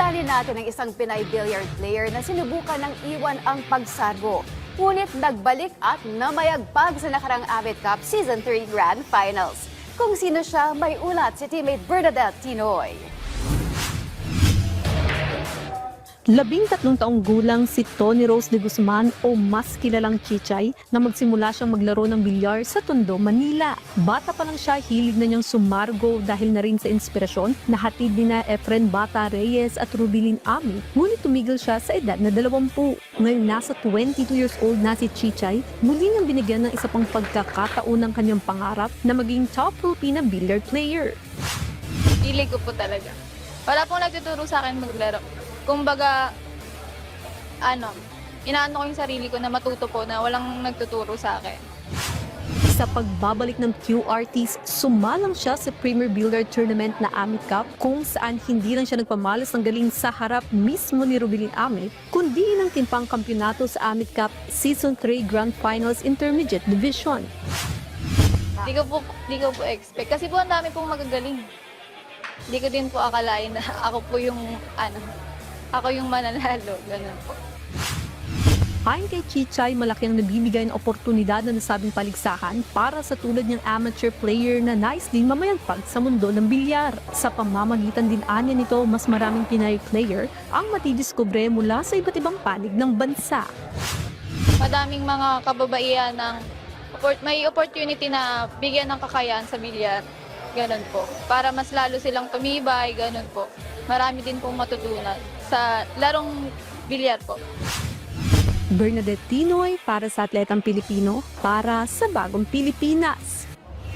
Aralin natin ang isang Pinay billiard player na sinubukan ng iwan ang pagsargo. Ngunit nagbalik at namayagpag sa nakarang Amit Cup Season 3 Grand Finals. Kung sino siya, may ulat si teammate Bernadette Tinoy. 13 taong gulang si Tony Rose de Guzman o mas kilalang Chichay na magsimula siyang maglaro ng bilyar sa Tondo, Manila. Bata pa lang siya, hilig na niyang sumargo dahil na rin sa inspirasyon na hatid ni na Efren Bata Reyes at Rubilin Ami. Ngunit tumigil siya sa edad na 20. Ngayon nasa 22 years old na si Chichay, muli niyang binigyan ng isa pang pagkakataon ng kanyang pangarap na maging top Filipina billiard player. Hilig ko po talaga. Wala pong nagtuturo sa akin maglaro. Kumbaga, inaano ko yung sarili ko na matuto po na walang nagtuturo sa akin. Sa pagbabalik ng QRTs, sumalang siya sa Premier Billiard Tournament na Amit Cup kung saan hindi lang siya nagpamalas ng galing sa harap mismo ni Rubilin Amit, kundi ng timpang kampyonato sa Amit Cup Season 3 Grand Finals Intermediate Division. Di ko po expect. Kasi po ang dami pong magagaling. Di ko din po akalain na ako po yung ako yung mananalo, ganun po. Ayon kay Chichay, malaki ang nabibigay ng oportunidad na nasabing paligsahan para sa tulad niyang amateur player na nais din mamayagpag sa mundo ng bilyar. Sa pamamagitan din anya nito, mas maraming Pinay player ang matidiskubre mula sa iba't ibang panig ng bansa. Madaming mga kababaihan may opportunity na bigyan ng kakayahan sa bilyar. Ganun po. Para mas lalo silang tumibay, ganun po. Marami din pong matutunan sa larong bilyar po. Bernadette Tinoy para sa Atletang Pilipino, para sa Bagong Pilipinas.